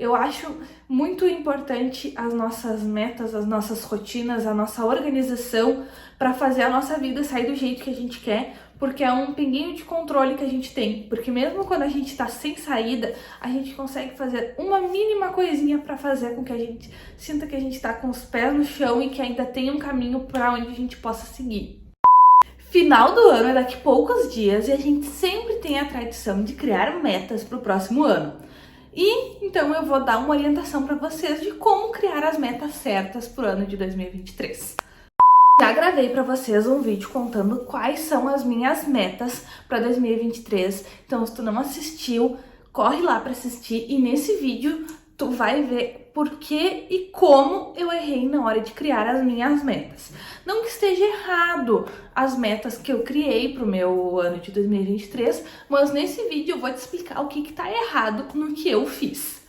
Eu acho muito importante as nossas metas, as nossas rotinas, a nossa organização para fazer a nossa vida sair do jeito que a gente quer, porque é um pinguinho de controle que a gente tem. Porque mesmo quando a gente tá sem saída, a gente consegue fazer uma mínima coisinha para fazer com que a gente sinta que a gente tá com os pés no chão e que ainda tem um caminho para onde a gente possa seguir. Final do ano é daqui a poucos dias e a gente sempre tem a tradição de criar metas para o próximo ano. E então eu vou dar uma orientação para vocês de como criar as metas certas para o ano de 2023. Já gravei para vocês um vídeo contando quais são as minhas metas para 2023, então se tu não assistiu, corre lá para assistir e nesse vídeo tu vai ver por que e como eu errei na hora de criar as minhas metas. Não que esteja errado as metas que eu criei pro meu ano de 2023, mas nesse vídeo eu vou te explicar o que tá errado no que eu fiz.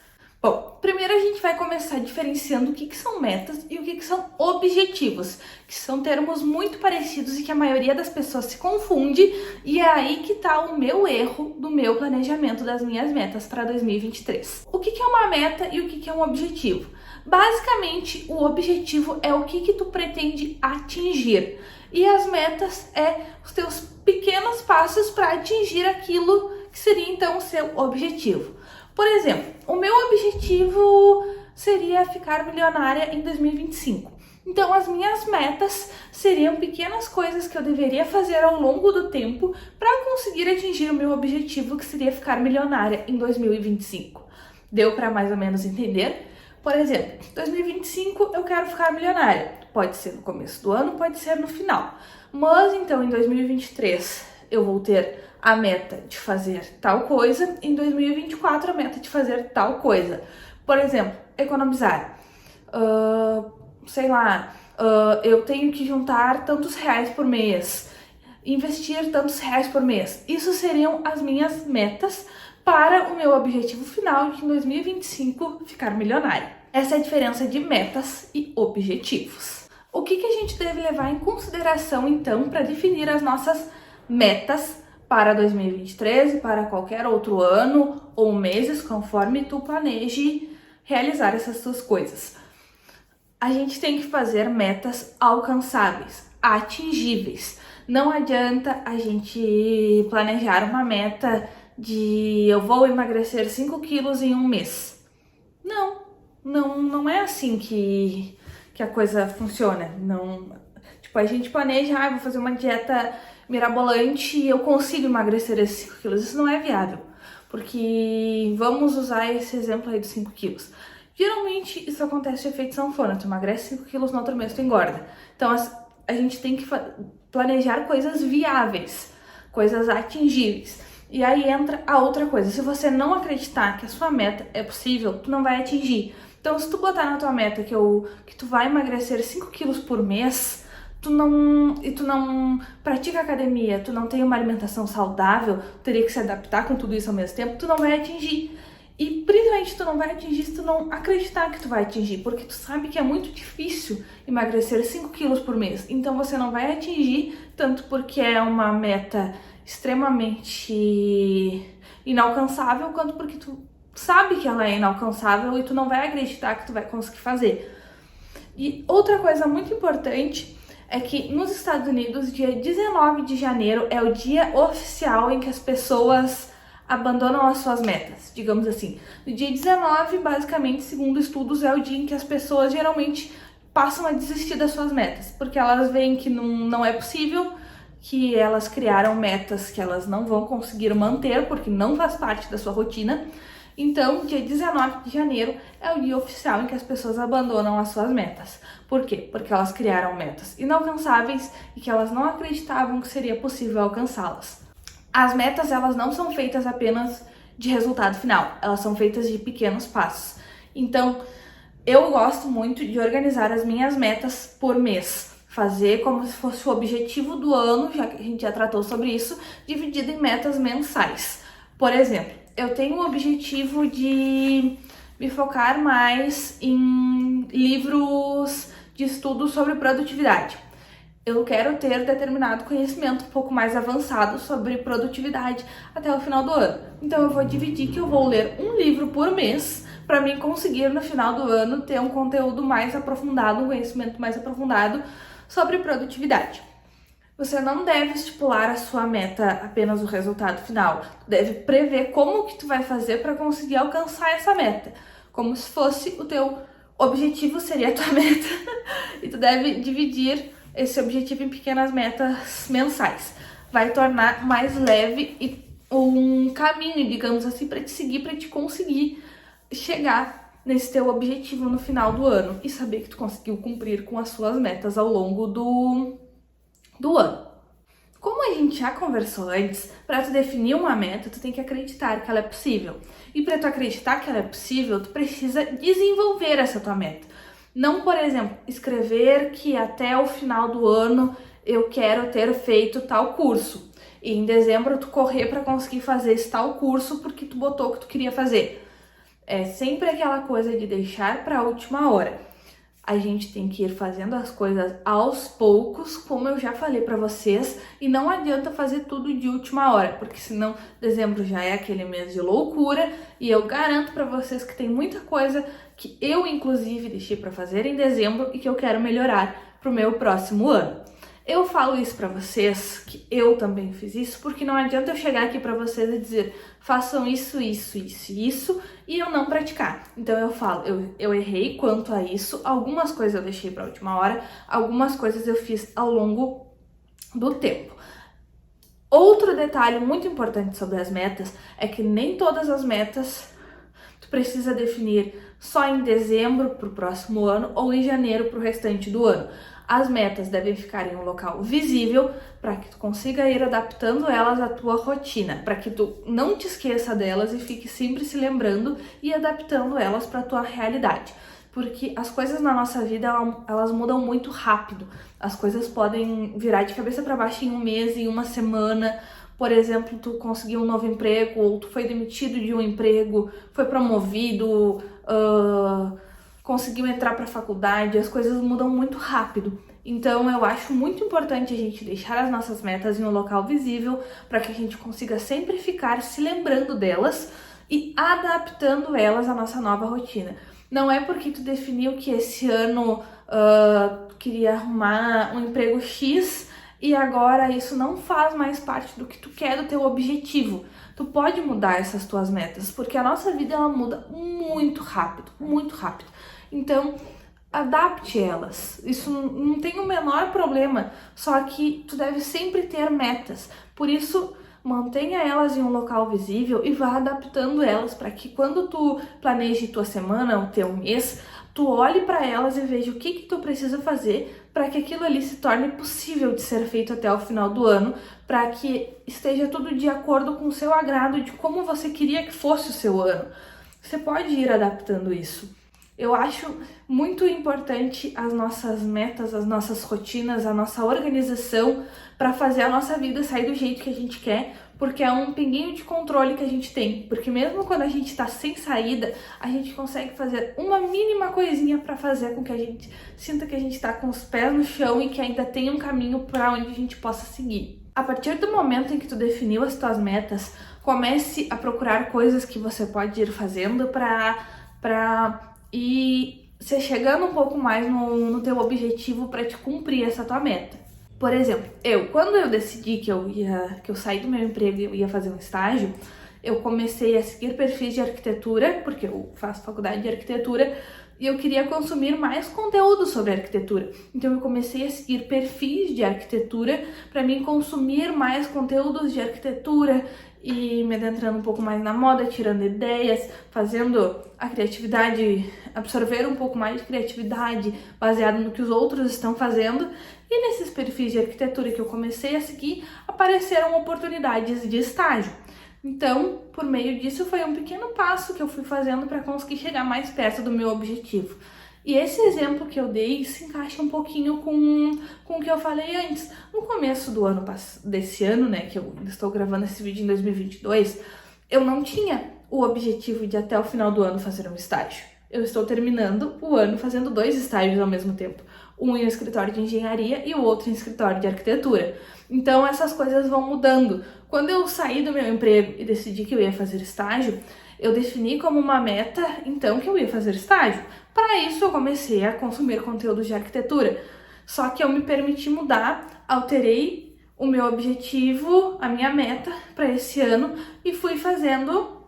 Bom, primeiro a gente vai começar diferenciando o que são metas e o que são objetivos, que são termos muito parecidos e que a maioria das pessoas se confunde, e é aí que tá o meu erro do meu planejamento das minhas metas para 2023. O que é uma meta e o que é um objetivo? Basicamente, o objetivo é o que tu pretende atingir, e as metas é os teus pequenos passos para atingir aquilo que seria então o seu objetivo. Por exemplo, o meu objetivo seria ficar milionária em 2025. Então, as minhas metas seriam pequenas coisas que eu deveria fazer ao longo do tempo para conseguir atingir o meu objetivo, que seria ficar milionária em 2025. Deu para mais ou menos entender? Por exemplo, em 2025 eu quero ficar milionária. Pode ser no começo do ano, pode ser no final. Mas então, em 2023, eu vou ter a meta de fazer tal coisa, em 2024 a meta de fazer tal coisa. Por exemplo, economizar. Eu tenho que juntar tantos reais por mês, investir tantos reais por mês. Isso seriam as minhas metas para o meu objetivo final de em 2025 ficar milionária. Essa é a diferença de metas e objetivos. O que a gente deve levar em consideração então para definir as nossas metas para 2023 e para qualquer outro ano ou meses, conforme tu planeje realizar essas suas coisas? A gente tem que fazer metas alcançáveis, atingíveis. Não adianta a gente planejar uma meta de eu vou emagrecer 5 quilos em um mês. Não é assim que a coisa funciona. Não, tipo, a gente planeja, vou fazer uma dieta mirabolante e eu consigo emagrecer esses 5 quilos. Isso não é viável, porque vamos usar esse exemplo aí dos 5 quilos. Geralmente isso acontece de efeito sanfona, tu emagrece 5 quilos, no outro mês tu engorda. Então a gente tem que planejar coisas viáveis, coisas atingíveis. E aí entra a outra coisa, se você não acreditar que a sua meta é possível, tu não vai atingir. Então se tu botar na tua meta que tu vai emagrecer 5 quilos por mês, tu não pratica academia, tu não tem uma alimentação saudável, teria que se adaptar com tudo isso ao mesmo tempo, tu não vai atingir. E principalmente tu não vai atingir se tu não acreditar que tu vai atingir, porque tu sabe que é muito difícil emagrecer 5 quilos por mês. Então você não vai atingir, tanto porque é uma meta extremamente inalcançável, quanto porque tu sabe que ela é inalcançável e tu não vai acreditar que tu vai conseguir fazer. E outra coisa muito importante é que nos Estados Unidos, dia 19 de janeiro é o dia oficial em que as pessoas abandonam as suas metas, digamos assim. No dia 19, basicamente, segundo estudos, é o dia em que as pessoas geralmente passam a desistir das suas metas, porque elas veem que não é possível, que elas criaram metas que elas não vão conseguir manter, porque não faz parte da sua rotina. Então, dia 19 de janeiro é o dia oficial em que as pessoas abandonam as suas metas. Por quê? Porque elas criaram metas inalcançáveis e que elas não acreditavam que seria possível alcançá-las. As metas, elas não são feitas apenas de resultado final, elas são feitas de pequenos passos. Então, eu gosto muito de organizar as minhas metas por mês, fazer como se fosse o objetivo do ano, já que a gente já tratou sobre isso, dividido em metas mensais. Por exemplo, eu tenho o objetivo de me focar mais em livros de estudo sobre produtividade. Eu quero ter determinado conhecimento um pouco mais avançado sobre produtividade até o final do ano. Então eu vou dividir que eu vou ler um livro por mês para mim conseguir no final do ano ter um conteúdo mais aprofundado, um conhecimento mais aprofundado sobre produtividade. Você não deve estipular a sua meta apenas o resultado final. Tu deve prever como que tu vai fazer para conseguir alcançar essa meta, como se fosse o teu objetivo seria a tua meta. E tu deve dividir esse objetivo em pequenas metas mensais. Vai tornar mais leve e um caminho, digamos assim, para te seguir, para te conseguir chegar nesse teu objetivo no final do ano e saber que tu conseguiu cumprir com as suas metas ao longo do ano. Como a gente já conversou antes, para tu definir uma meta, tu tem que acreditar que ela é possível. E para tu acreditar que ela é possível, tu precisa desenvolver essa tua meta. Não, por exemplo, escrever que até o final do ano eu quero ter feito tal curso. E em dezembro tu correr para conseguir fazer esse tal curso porque tu botou o que tu queria fazer. É sempre aquela coisa de deixar para a última hora. A gente tem que ir fazendo as coisas aos poucos, como eu já falei para vocês, e não adianta fazer tudo de última hora, porque senão dezembro já é aquele mês de loucura, e eu garanto para vocês que tem muita coisa que eu inclusive deixei para fazer em dezembro e que eu quero melhorar pro meu próximo ano. Eu falo isso pra vocês, que eu também fiz isso, porque não adianta eu chegar aqui pra vocês e dizer façam isso, isso, isso e isso, e eu não praticar. Então eu falo, eu errei quanto a isso, algumas coisas eu deixei pra última hora, algumas coisas eu fiz ao longo do tempo. Outro detalhe muito importante sobre as metas é que nem todas as metas tu precisa definir só em dezembro pro próximo ano ou em janeiro pro restante do ano. As metas devem ficar em um local visível para que tu consiga ir adaptando elas à tua rotina, para que tu não te esqueça delas e fique sempre se lembrando e adaptando elas para a tua realidade. Porque as coisas na nossa vida, elas mudam muito rápido. As coisas podem virar de cabeça para baixo em um mês, em uma semana. Por exemplo, tu conseguiu um novo emprego, ou tu foi demitido de um emprego, foi promovido, conseguiu entrar para a faculdade, as coisas mudam muito rápido. Então eu acho muito importante a gente deixar as nossas metas em um local visível para que a gente consiga sempre ficar se lembrando delas e adaptando elas à nossa nova rotina. Não é porque tu definiu que esse ano tu queria arrumar um emprego X e agora isso não faz mais parte do que tu quer, do teu objetivo. Tu pode mudar essas tuas metas, porque a nossa vida ela muda muito rápido, muito rápido. Então, adapte elas. Isso não tem o menor problema, só que tu deve sempre ter metas. Por isso, mantenha elas em um local visível e vá adaptando elas para que quando tu planeje tua semana, o teu mês, tu olhe para elas e veja o que tu precisa fazer para que aquilo ali se torne possível de ser feito até o final do ano, para que esteja tudo de acordo com o seu agrado, de como você queria que fosse o seu ano. Você pode ir adaptando isso. Eu acho muito importante as nossas metas, as nossas rotinas, a nossa organização para fazer a nossa vida sair do jeito que a gente quer, porque é um pinguinho de controle que a gente tem. Porque mesmo quando a gente está sem saída, a gente consegue fazer uma mínima coisinha para fazer com que a gente sinta que a gente está com os pés no chão e que ainda tem um caminho para onde a gente possa seguir. A partir do momento em que tu definiu as tuas metas, comece a procurar coisas que você pode ir fazendo para ir se chegando um pouco mais no teu objetivo para te cumprir essa tua meta. Por exemplo, quando eu decidi que eu saí do meu emprego e eu ia fazer um estágio, eu comecei a seguir perfis de arquitetura, porque eu faço faculdade de arquitetura, e eu queria consumir mais conteúdo sobre arquitetura. Então eu comecei a seguir perfis de arquitetura para mim consumir mais conteúdos de arquitetura e me adentrando um pouco mais na moda, tirando ideias, fazendo a criatividade, absorver um pouco mais de criatividade baseado no que os outros estão fazendo. E nesses perfis de arquitetura que eu comecei a seguir, apareceram oportunidades de estágio. Então, por meio disso, foi um pequeno passo que eu fui fazendo para conseguir chegar mais perto do meu objetivo. E esse exemplo que eu dei se encaixa um pouquinho com o que eu falei antes. No começo do ano desse ano, né, que eu estou gravando esse vídeo em 2022, eu não tinha o objetivo de até o final do ano fazer um estágio. Eu estou terminando o ano fazendo 2 estágios ao mesmo tempo. Um em um escritório de engenharia e o outro em escritório de arquitetura. Então essas coisas vão mudando. Quando eu saí do meu emprego e decidi que eu ia fazer estágio, Eu defini como uma meta, então, que eu ia fazer estágio. Para isso, eu comecei a consumir conteúdo de arquitetura. Só que eu me permiti mudar, alterei o meu objetivo, a minha meta para esse ano e fui fazendo,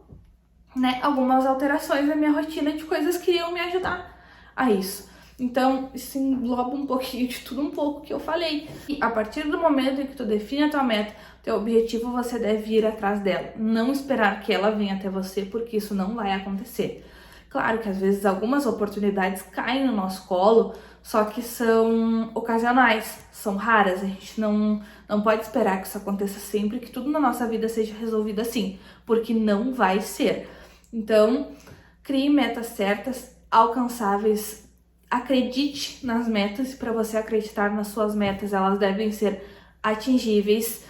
né, algumas alterações na minha rotina de coisas que iam me ajudar a isso. Então, isso engloba um pouquinho de tudo um pouco que eu falei. E a partir do momento em que tu define a tua meta, teu objetivo, você deve ir atrás dela. Não esperar que ela venha até você, porque isso não vai acontecer. Claro que às vezes algumas oportunidades caem no nosso colo, só que são ocasionais, são raras. A gente não pode esperar que isso aconteça sempre, que tudo na nossa vida seja resolvido assim, porque não vai ser. Então, crie metas certas, alcançáveis. Acredite nas metas, e para você acreditar nas suas metas, elas devem ser atingíveis.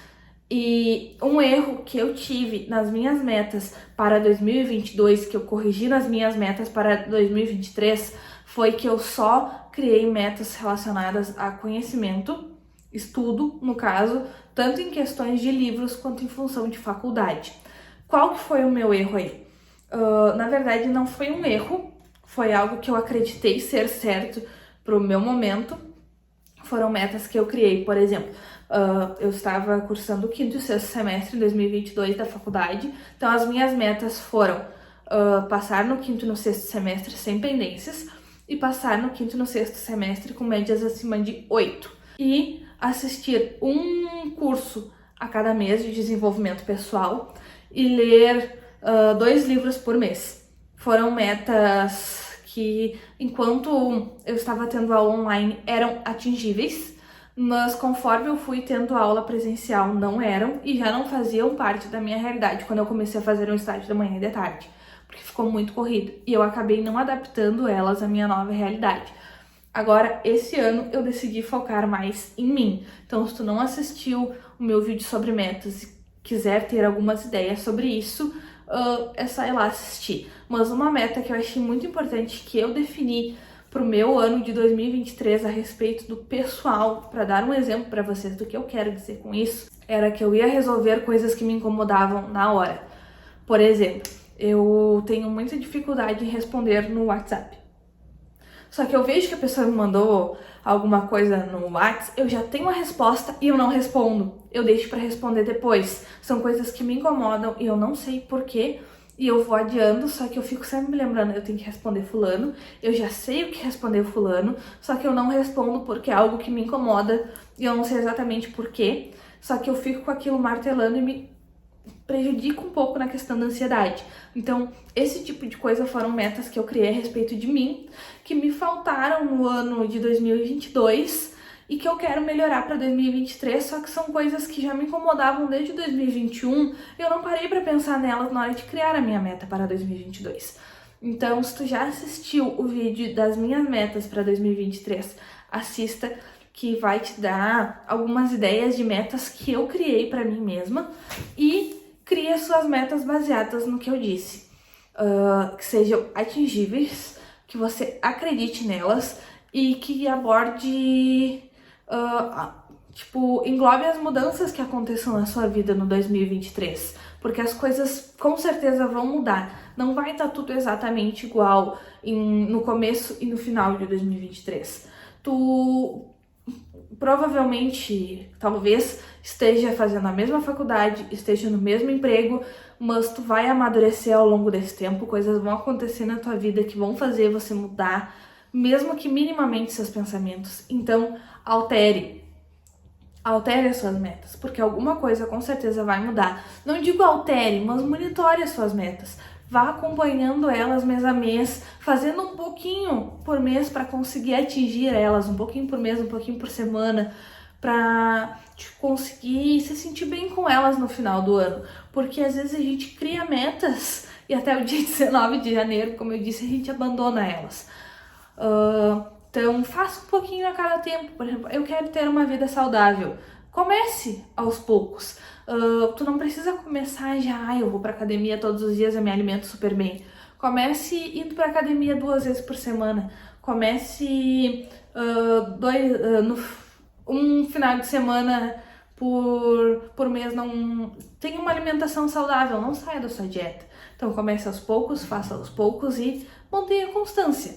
E um erro que eu tive nas minhas metas para 2022, que eu corrigi nas minhas metas para 2023, foi que eu só criei metas relacionadas a conhecimento, estudo, no caso, tanto em questões de livros quanto em função de faculdade. Qual que foi o meu erro aí? Na verdade, não foi um erro, foi algo que eu acreditei ser certo para o meu momento. Foram metas que eu criei, por exemplo, eu estava cursando o 5º e 6º semestre em 2022 da faculdade, então as minhas metas foram passar no 5º e no 6º semestre sem pendências e passar no 5º e no 6º semestre com médias acima de 8 e assistir um curso a cada mês de desenvolvimento pessoal e ler 2 livros por mês. Foram metas que, enquanto eu estava tendo aula online, eram atingíveis, mas conforme eu fui tendo aula presencial, não eram e já não faziam parte da minha realidade quando eu comecei a fazer um estágio da manhã e de tarde, porque ficou muito corrido e eu acabei não adaptando elas à minha nova realidade. Agora, esse ano, eu decidi focar mais em mim. Então, se tu não assistiu o meu vídeo sobre metas e quiser ter algumas ideias sobre isso, é só ir lá assistir. Mas uma meta que eu achei muito importante, que eu defini pro meu ano de 2023 a respeito do pessoal, para dar um exemplo para vocês do que eu quero dizer com isso, era que eu ia resolver coisas que me incomodavam na hora. Por exemplo, eu tenho muita dificuldade em responder no WhatsApp. Só que eu vejo que a pessoa me mandou alguma coisa no WhatsApp, eu já tenho a resposta e eu não respondo. Eu deixo para responder depois. São coisas que me incomodam e eu não sei porquê. E eu vou adiando, só que eu fico sempre me lembrando, eu tenho que responder fulano. Eu já sei o que responder fulano, só que eu não respondo porque é algo que me incomoda e eu não sei exatamente porquê. Só que eu fico com aquilo martelando e me prejudica um pouco na questão da ansiedade. Então, esse tipo de coisa foram metas que eu criei a respeito de mim, que me faltaram no ano de 2022 e que eu quero melhorar para 2023, só que são coisas que já me incomodavam desde 2021 e eu não parei para pensar nelas na hora de criar a minha meta para 2022. Então, se tu já assistiu o vídeo das minhas metas para 2023, assista, que vai te dar algumas ideias de metas que eu criei para mim mesma e crie suas metas baseadas no que eu disse, que sejam atingíveis, que você acredite nelas e que aborde, englobe as mudanças que aconteçam na sua vida no 2023, porque as coisas com certeza vão mudar, não vai estar tudo exatamente igual no começo e no final de 2023. Tu provavelmente, talvez, esteja fazendo a mesma faculdade, esteja no mesmo emprego, mas tu vai amadurecer ao longo desse tempo, coisas vão acontecer na tua vida que vão fazer você mudar, mesmo que minimamente seus pensamentos. Então, altere as suas metas, porque alguma coisa com certeza vai mudar. Não digo altere, mas monitore as suas metas. Vá acompanhando elas mês a mês, fazendo um pouquinho por mês para conseguir atingir elas, um pouquinho por mês, um pouquinho por semana, para conseguir se sentir bem com elas no final do ano. Porque às vezes a gente cria metas e até o dia 19 de janeiro, como eu disse, a gente abandona elas. Então, faça um pouquinho a cada tempo. Por exemplo, eu quero ter uma vida saudável. Comece aos poucos. Tu não precisa começar já, eu vou pra academia todos os dias, eu me alimento super bem. Comece indo pra academia 2 vezes por semana. Comece um final de semana por mês. Não tenha uma alimentação saudável, não saia da sua dieta. Então, Então comece aos poucos, faça aos poucos e mantenha constância.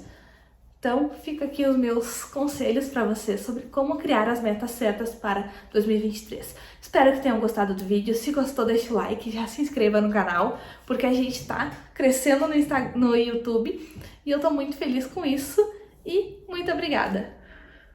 Então, fica aqui os meus conselhos para você sobre como criar as metas certas para 2023. Espero que tenham gostado do vídeo. Se gostou, deixa o like, já se inscreva no canal, porque a gente tá crescendo no YouTube e eu tô muito feliz com isso. E muito obrigada!